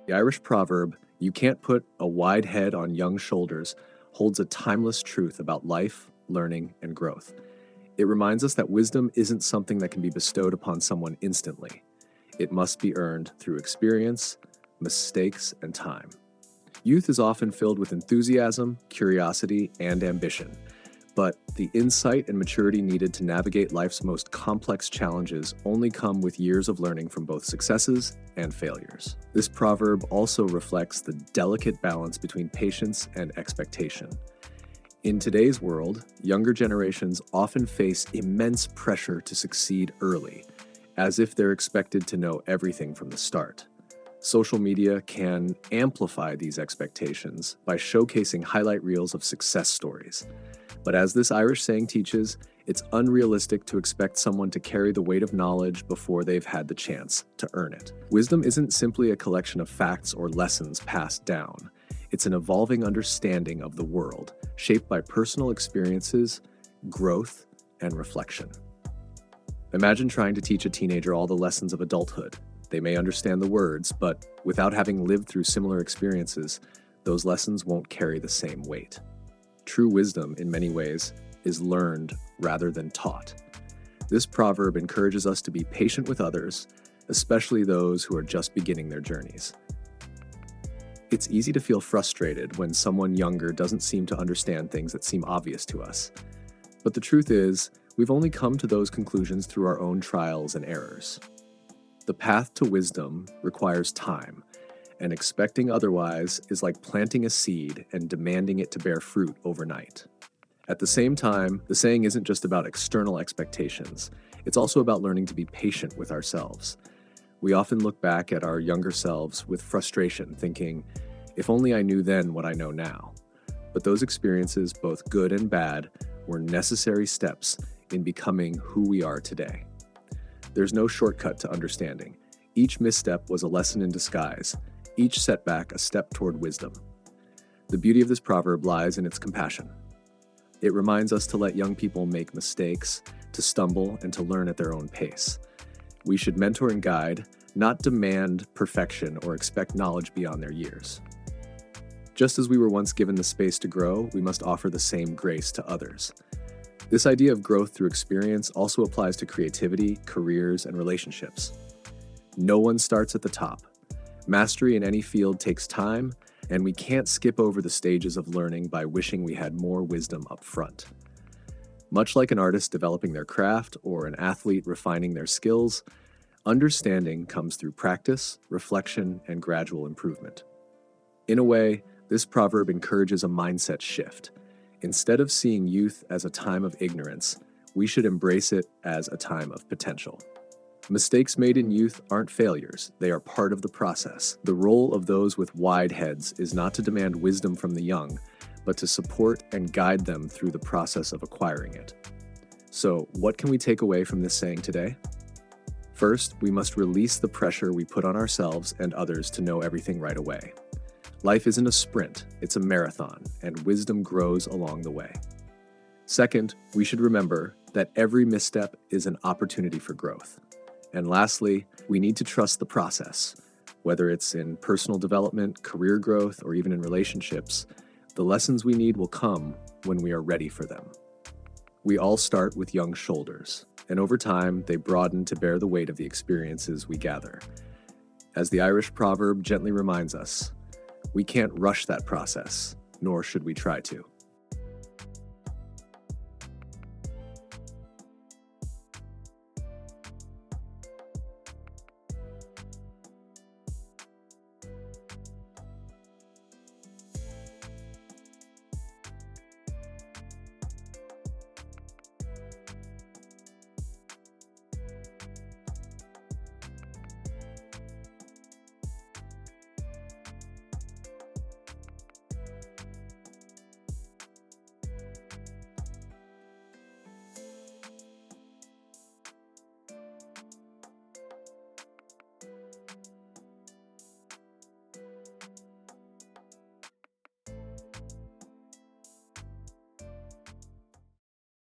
The Irish proverb, "You can't put a wide head on young shoulders," holds a timeless truth about life, learning, and growth. It reminds us that wisdom isn't something that can be bestowed upon someone instantly. It must be earned through experience, mistakes, and time. Youth is often filled with enthusiasm, curiosity, and ambition. But the insight and maturity needed to navigate life's most complex challenges only come with years of learning from both successes and failures. This proverb also reflects the delicate balance between patience and expectation. In today's world, younger generations often face immense pressure to succeed early, as if they're expected to know everything from the start. Social media can amplify these expectations by showcasing highlight reels of success stories. But as this Irish saying teaches, it's unrealistic to expect someone to carry the weight of knowledge before they've had the chance to earn it. Wisdom isn't simply a collection of facts or lessons passed down. It's an evolving understanding of the world, shaped by personal experiences, growth, and reflection. Imagine trying to teach a teenager all the lessons of adulthood. They may understand the words, but without having lived through similar experiences, those lessons won't carry the same weight. True wisdom, in many ways, is learned rather than taught. This proverb encourages us to be patient with others, especially those who are just beginning their journeys. It's easy to feel frustrated when someone younger doesn't seem to understand things that seem obvious to us. But the truth is, we've only come to those conclusions through our own trials and errors. The path to wisdom requires time, and expecting otherwise is like planting a seed and demanding it to bear fruit overnight. At the same time, the saying isn't just about external expectations. It's also about learning to be patient with ourselves. We often look back at our younger selves with frustration, thinking, if only I knew then what I know now. But those experiences, both good and bad, were necessary steps in becoming who we are today. There's no shortcut to understanding. Each misstep was a lesson in disguise, each setback a step toward wisdom. The beauty of this proverb lies in its compassion. It reminds us to let young people make mistakes, to stumble, and to learn at their own pace. We should mentor and guide, not demand perfection or expect knowledge beyond their years. Just as we were once given the space to grow, we must offer the same grace to others. This idea of growth through experience also applies to creativity, careers, and relationships. No one starts at the top. Mastery in any field takes time, and we can't skip over the stages of learning by wishing we had more wisdom up front. Much like an artist developing their craft or an athlete refining their skills, understanding comes through practice, reflection, and gradual improvement. In a way, this proverb encourages a mindset shift. Instead of seeing youth as a time of ignorance, we should embrace it as a time of potential. Mistakes made in youth aren't failures, they are part of the process. The role of those with wide heads is not to demand wisdom from the young, but to support and guide them through the process of acquiring it. So, what can we take away from this saying today? First, we must release the pressure we put on ourselves and others to know everything right away. Life isn't a sprint, it's a marathon, and wisdom grows along the way. Second, we should remember that every misstep is an opportunity for growth. And lastly, we need to trust the process. Whether it's in personal development, career growth, or even in relationships, the lessons we need will come when we are ready for them. We all start with young shoulders, and over time, they broaden to bear the weight of the experiences we gather. As the Irish proverb gently reminds us, we can't rush that process, nor should we try to.